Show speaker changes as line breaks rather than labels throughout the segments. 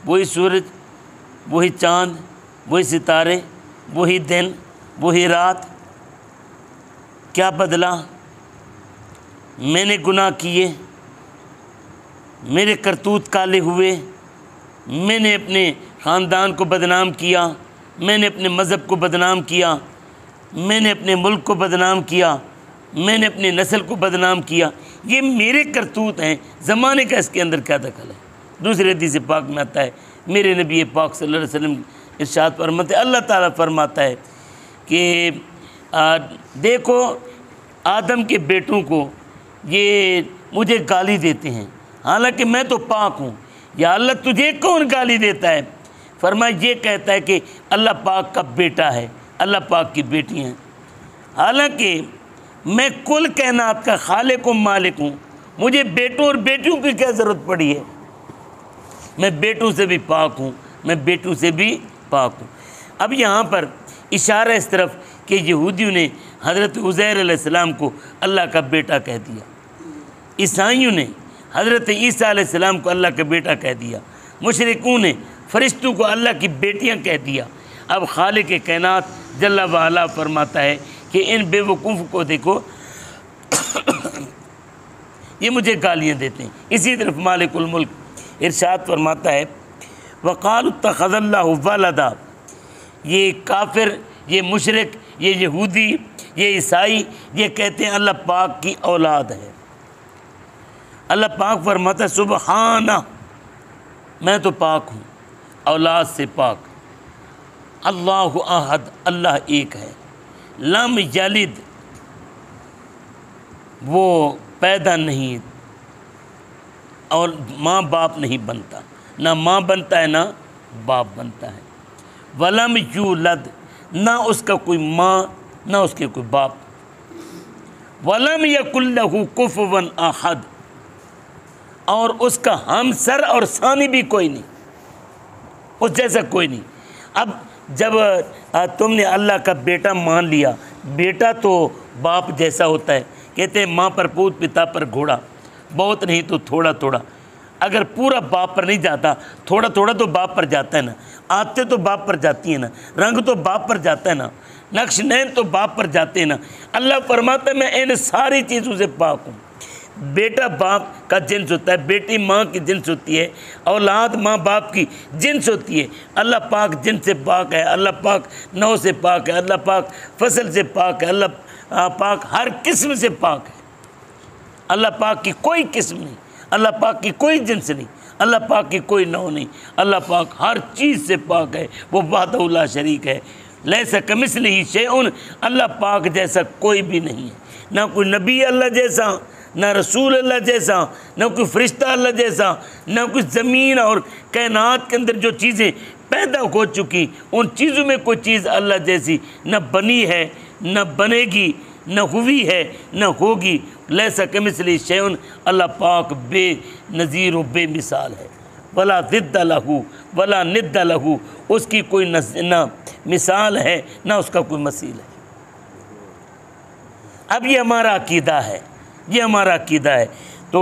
वही सूरज, वही चाँद, वही सितारे, वही दिन, वही रात। क्या बदला? मैंने गुनाह किए, मेरे करतूत काले हुए, मैंने अपने ख़ानदान को बदनाम किया, मैंने अपने मज़हब को बदनाम किया, मैंने अपने मुल्क को बदनाम किया, मैंने अपनी नस्ल को बदनाम किया। ये मेरे करतूत हैं, ज़माने का इसके अंदर क्या दखल है? दूसरे हदीस पाक में आता है, मेरे नबी पाक सल्लल्लाहु अलैहि वसल्लम इरशाद फरमाते, अल्लाह ताला फरमाता है कि देखो आदम के बेटों को ये मुझे गाली देते हैं, हालांकि मैं तो पाक हूँ। या अल्लाह तुझे कौन गाली देता है? फरमाया ये कहता है कि अल्लाह पाक का बेटा है, अल्लाह पाक की बेटी हैं। हालांकि मैं कुल कायनात का खालिक व मालिक हूँ, मुझे बेटों और बेटियों की क्या ज़रूरत पड़ी है? मैं बेटों से भी पाक हूँ, मैं बेटों से भी पाक हूँ। अब यहाँ पर इशारा इस तरफ कि यहूदियों ने हज़रत उज़ैर अलैहिस्सलाम को अल्लाह का बेटा कह दिया, ईसाइयों ने हज़रत ईसा अलैहिस्सलाम को अल्लाह का बेटा कह दिया, मुशरिकों ने फरिश्तों को अल्लाह की बेटियां कह दिया। अब खालिक कायनात जल्ला व अला फरमाता है कि इन बेवकूफ़ को देखो ये मुझे गालियाँ देते हैं। इसी तरफ मालिकुल मुल्क इरशाद फरमाता है, वक़ालू इत्तख़ज़ल्लाहु वलदा। ये काफिर, ये मुशरिक, ये यहूदी, ये ईसाई, ये कहते हैं अल्लाह पाक की औलाद है। अल्लाह पाक फरमाता है सुबहाना, मैं तो पाक हूँ, औलाद से पाक। अल्लाहु अहद, अल्लाह एक है। लम यलिद, वो पैदा नहीं और माँ बाप नहीं बनता, ना माँ बनता है ना बाप बनता है। वलम यूलद, ना उसका कोई माँ ना उसके कोई बाप। वलम यकुल लहू कुफुवन अहद, और उसका हमसर और सानी भी कोई नहीं, उस जैसा कोई नहीं। अब जब तुमने अल्लाह का बेटा मान लिया, बेटा तो बाप जैसा होता है, कहते हैं माँ पर पूत पिता पर घोड़ा, बहुत नहीं तो थोड़ा थोड़ा। अगर पूरा बाप पर नहीं जाता, थोड़ा थोड़ा तो बाप पर जाता है ना, आते तो बाप पर जाती है ना, रंग तो बाप पर जाता है ना, नक्श नैन तो बाप पर जाते हैं ना। अल्लाह फरमाता है मैं इन सारी चीज़ों से पाक हूँ। बेटा बाप का जिन्स होता है, बेटी माँ की जिन्स होती है, औलाद माँ बाप की जिन्स होती है। अल्लाह पाक जिन्स से पाक है, अल्लाह पाक नौ से पाक है, अल्लाह पाक फसल से पाक है, अल्लाह पाक हर किस्म से पाक है। अल्लाह पाक की कोई किस्म नहीं, अल्लाह पाक की कोई जिन्स नहीं, अल्लाह पाक की कोई नौ नहीं। अल्लाह पाक हर चीज़ से पाक है, वो वहदहू ला शरीक है। लैसा कमिस्लिही शैउन, अल्लाह पाक जैसा कोई भी नहीं है। ना कोई नबी अल्लाह जैसा, ना रसूल अल्लाह जैसा, ना कोई फरिश्ता अल्लाह जैसा, ना कोई ज़मीन और कायनात के अंदर जो चीज़ें पैदा हो चुकी, उन चीज़ों में कोई चीज़ अल्लाह जैसी न बनी है, न बनेगी, न हुई है, न होगी। लैसा कमिस्लिही शैउन, अल्लाह पाक बेनज़ीर व बेमिसाल है। वला ज़िद्द लहू वला निद्द लहू, उसकी कोई न मिसाल है ना उसका कोई मसील है। अब ये हमारा अकीदा है, ये हमारा अकीदा है। तो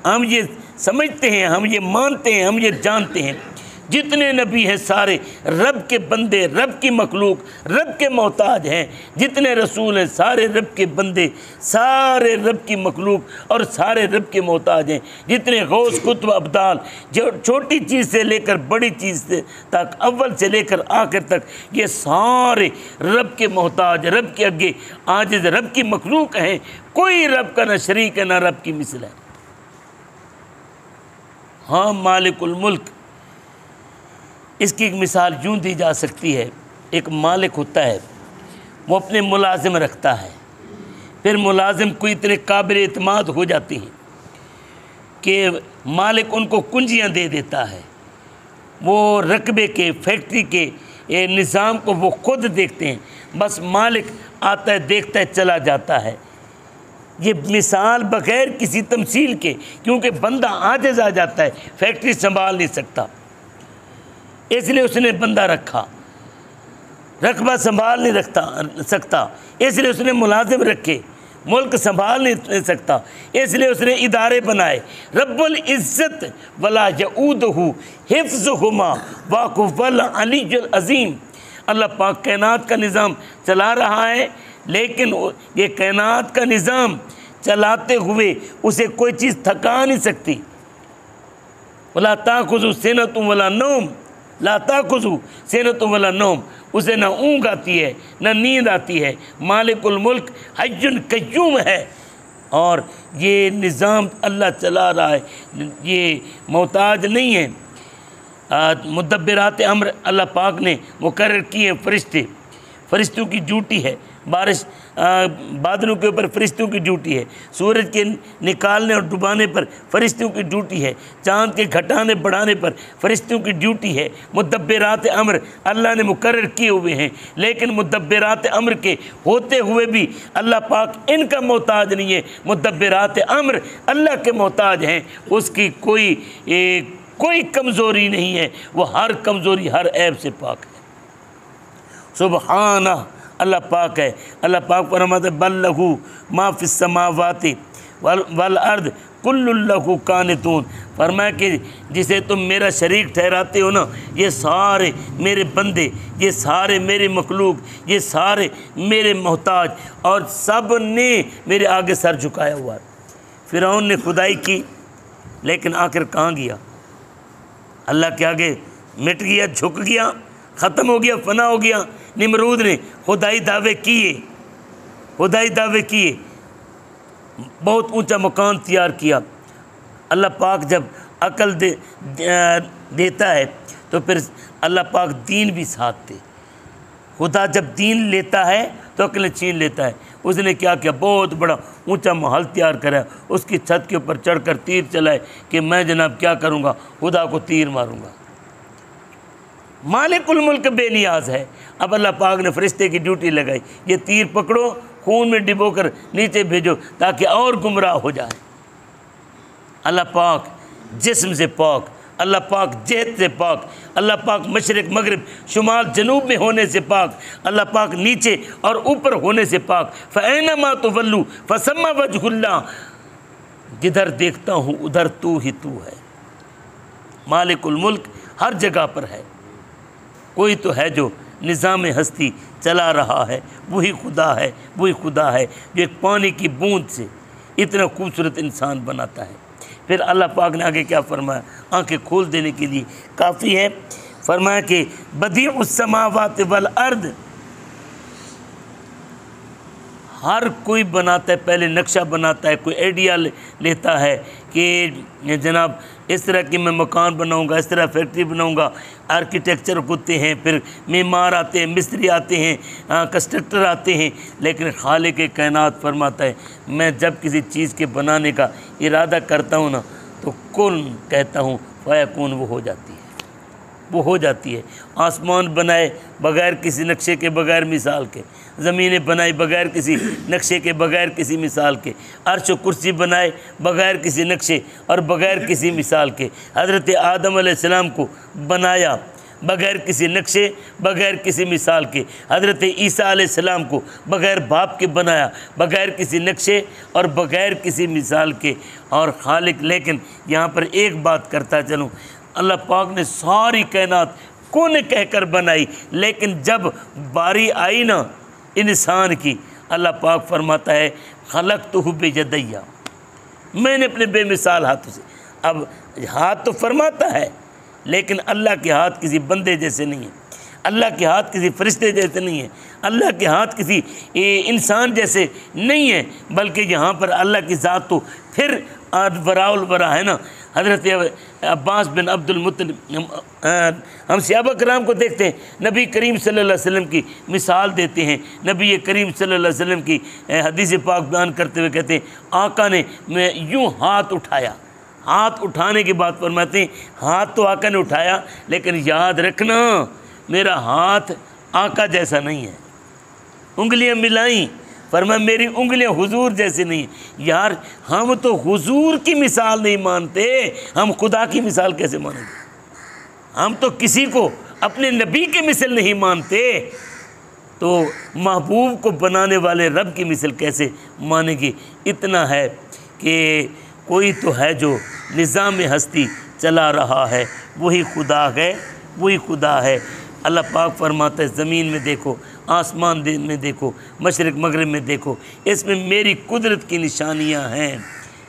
हम ये समझते हैं, हम ये मानते हैं, हम ये जानते हैं, जितने नबी हैं सारे रब के बंदे, रब की मखलूक, रब के मोहताज हैं। जितने रसूल हैं सारे रब के बंदे, सारे रब की मखलूक और सारे रब के मोहताज हैं। जितने गौस कुतुब अब्दाल, जो छोटी चीज़ से लेकर बड़ी चीज़ से तक, अव्वल से लेकर आखिर तक, ये सारे रब के मोहताज, रब के आगे आजिज़ रब की मखलूक हैं। कोई रब का न शरीक है, न रब की मिसल है। हाँ, मालिकुल मुल्क, इसकी एक मिसाल यूँ दी जा सकती है। एक मालिक होता है, वो अपने मुलाजिम रखता है, फिर मुलाजिम को इतने काबिल एतमाद हो जाती हैं कि मालिक उनको कुंजियाँ दे देता है। वो रकबे के, फैक्ट्री के निज़ाम को वो खुद देखते हैं, बस मालिक आता है, देखता है, चला जाता है। ये मिसाल बग़ैर किसी तमसील के, क्योंकि बंदा आजिज़ आ जाता है, फैक्ट्री संभाल नहीं सकता, इसलिए उसने बंदा रखा। रकबा संभाल नहीं सकता, इसलिए उसने मुलाजिम रखे। मुल्क संभाल नहीं सकता, इसलिए उसने इदारे बनाए। रब्बुल इज़्ज़त वला यऊदहु हिफ्ज़ुहुमा वहुवल अलीयुल अज़ीम। अल्लाह पाक कायनात का निज़ाम चला रहा है, लेकिन ये कायनात का निज़ाम चलाते हुए उसे कोई चीज़ थका नहीं सकती। वला ताख़ुज़ु सिनतुन वला नौम, ला ताख़ुज़ु सिनतुन वला नौम, उसे ना ऊँघ आती है ना नींद आती है। मालिकुल मुल्क हय्युन क़य्यूम है, और ये निज़ाम अल्लाह चला रहा है, ये मोहताज नहीं है। मुदब्बिरात अम्र अल्लाह पाक ने मुकर्रर किए फरिश्ते, फरिश्तों की ड्यूटी है। बारिश बादलों के ऊपर फरिश्तों की ड्यूटी है, सूरज के निकालने और डुबाने पर फरिश्तों की ड्यूटी है, चाँद के घटाने बढ़ाने पर फरिश्तों की ड्यूटी है। मुदब्बिरात अम्र अल्लाह ने मुकर्रर किए हुए हैं, लेकिन मुदब्बिरात अम्र के होते हुए भी अल्लाह पाक इनका मोहताज नहीं है। मुदब्बिरात अम्र अल्लाह के मोहताज हैं, उसकी कोई कमज़ोरी नहीं है, वो हर कमज़ोरी हर ऐब से पाक है। सुबहाना, अल्लाह पाक है। अल्लाह पाक फरमाते बल लहू मा फिस समावाति वल अर्द कुल्लुल लहू कानितून। फरमाया कि जिसे तुम मेरा शरीक ठहराते हो ना, ये सारे मेरे बंदे, ये सारे मेरे मखलूक, ये सारे मेरे मोहताज, और सब ने मेरे आगे सर झुकाया हुआ। फ़िरौन ने खुदाई की, लेकिन आखिर कहाँ गया? अल्लाह के आगे मिट गया, झुक गया, ख़त्म हो गया, फना हो गया। निमरूद ने खुदाई दावे किए, खुदाई दावे किए, बहुत ऊंचा मकान तैयार किया। अल्लाह पाक जब अकल देता है तो फिर अल्लाह पाक दीन भी साथ दे। खुदा जब दीन लेता है तो अकल छीन लेता है। उसने क्या किया? बहुत बड़ा ऊंचा महल तैयार करा, उसकी छत के ऊपर चढ़कर तीर चलाए कि मैं जनाब क्या करूँगा, खुदा को तीर मारूँगा। मालिकुल मुल्क बेनियाज है। अब अल्लाह पाक ने फरिश्ते की ड्यूटी लगाई, ये तीर पकड़ो, खून में डिबोकर नीचे भेजो ताकि और गुमराह हो जाए। अल्लाह पाक जिस्म से पाक, अल्लाह पाक जहत से पाक, अल्लाह पाक मशरिक मगरिब शुमाल जनूब में होने से पाक, अल्लाह पाक नीचे और ऊपर होने से पाक। फ़अैनमा तुवल्लू फ़सम्मा वजहुल्लाह, जिधर देखता हूँ उधर तू ही तू है। मालिकुल मुल्क हर जगह पर है। कोई तो है जो निज़ाम हस्ती चला रहा है, वही खुदा है, वही खुदा है जो एक पानी की बूंद से इतना खूबसूरत इंसान बनाता है। फिर अल्लाह पाक ने आगे क्या फरमाया? आंखें खोल देने के लिए काफ़ी है। फरमाया कि बदीउस समावात वल अर्द, हर कोई बनाता है, पहले नक्शा बनाता है, कोई आइडिया लेता है कि जनाब इस तरह की मैं मकान बनाऊंगा, इस तरह फैक्ट्री बनाऊंगा। आर्किटेक्चर होते हैं, फिर मेमार आते हैं, मिस्त्री आते हैं, कंस्ट्रक्टर आते हैं, लेकिन खालिक कायनात फरमाता है मैं जब किसी चीज़ के बनाने का इरादा करता हूँ ना, तो कुन कहता हूँ फयकून, वो हो जाती है, वो हो जाती है। आसमान बनाए बग़ैर किसी नक्शे के, बग़ैर मिसाल के, ज़मीनें बनाई बग़ैर किसी नक्शे के, बग़ैर किसी मिसाल के, अर्श व कुर्सी बनाए बग़ैर किसी नक्शे और बग़ैर किसी मिसाल के। हज़रत आदम अलैहिस्सलाम को बनाया बग़ैर किसी नक्शे, बग़ैर किसी मिसाल के। हज़रत ईसा अलैहिस्सलाम को बग़ैर बाप के बनाया, बग़ैर किसी नक्शे और बग़ैर किसी मिसाल के। और खालिक, लेकिन यहाँ पर एक बात करता चलूँ, अल्लाह पाक ने सारी कायनात कौन कहकर बनाई, लेकिन जब बारी आई ना इंसान की, अल्लाह पाक फरमाता है खलक़तुहु बियदैया, मैंने अपने बेमिसाल हाथों से। अब हाथ तो फरमाता है, लेकिन अल्लाह के हाथ किसी बंदे जैसे नहीं है, अल्लाह के हाथ किसी फरिश्ते जैसे नहीं है, अल्लाह के हाथ किसी इंसान जैसे नहीं है, बल्कि यहाँ पर अल्लाह की ज़ात तो फिर वराउल वरा है ना। हज़रत अब्बास बिन अब्दुल मुत्तलिब, हम सहाबा कराम को देखते हैं, नबी करीम सल्लल्लाहु अलैहि वसल्लम की मिसाल देते हैं। नबी करीम सल्लल्लाहु अलैहि वसल्लम की हदीस पाक बयान करते हुए कहते हैं आका ने मैं यूँ हाथ उठाया, हाथ उठाने की बात फरमाते हैं, हाथ तो आका ने उठाया, लेकिन याद रखना मेरा हाथ आका जैसा नहीं है। उंगलियां मिलाई, फरमाया मेरी उंगलियां हुजूर जैसी नहीं है। यार हम तो हुजूर की मिसाल नहीं मानते, हम खुदा की मिसाल कैसे मानेंगे? हम तो किसी को अपने नबी के मिसल नहीं मानते। तो महबूब को बनाने वाले रब की मिसल कैसे मानेगी। इतना है कि कोई तो है जो निज़ाम हस्ती चला रहा है, वही खुदा है, वही खुदा है। अल्लाह पाक फरमाता है ज़मीन में देखो, आसमान में देखो, मशरिक़ मगरिब में देखो, इसमें मेरी कुदरत की निशानियां हैं।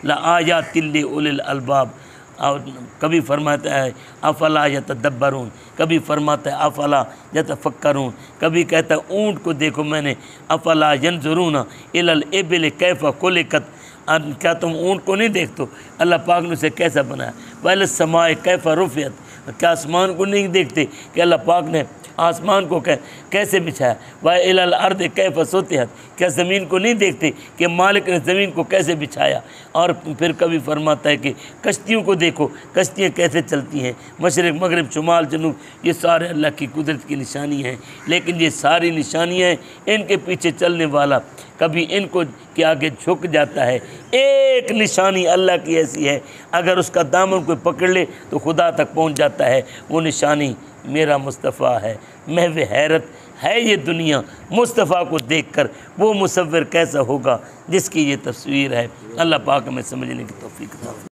ला आयातिल लिउलिल अलबाब। और कभी फरमाता है अफला यतदब्बरून, कभी फरमाता है अफला यतफक्करून, कभी कहता है ऊँट को देखो मैंने, अफला यंजुरून इलल इबिल कैफ़ा खुलिकत, क्या तुम ऊँट को नहीं देखते अल्लाह पाक ने उसे कैसा बनाया। वल समाए कैफ़ा रुफ़ियत, क्या आसमान को नहीं देखते कि अल्लाह पाक ने आसमान को कैसे बिछाया। वह इलल अर्द कैफ़ा सुतिहत, क्या ज़मीन को नहीं देखते कि मालिक ने ज़मीन को कैसे बिछाया। और फिर कभी फरमाता है कि कश्तियों को देखो, कश्तियाँ कैसे चलती हैं, मशरिक़ मगरिब शुमाल जनूब, ये सारे अल्लाह की कुदरत की निशानी हैं। लेकिन ये सारी निशानियाँ हैं, इनके पीछे चलने वाला कभी इनको के आगे झुक जाता है। एक निशानी अल्लाह की ऐसी है, अगर उसका दामन कोई पकड़ ले तो खुदा तक पहुंच जाता है। वो निशानी मेरा मुस्तफ़ा है। महव हैरत है ये दुनिया मुस्तफ़ा को देखकर, वो मुसव्विर कैसा होगा जिसकी ये तस्वीर है। अल्लाह पाक हमें समझने की तौफीक दे।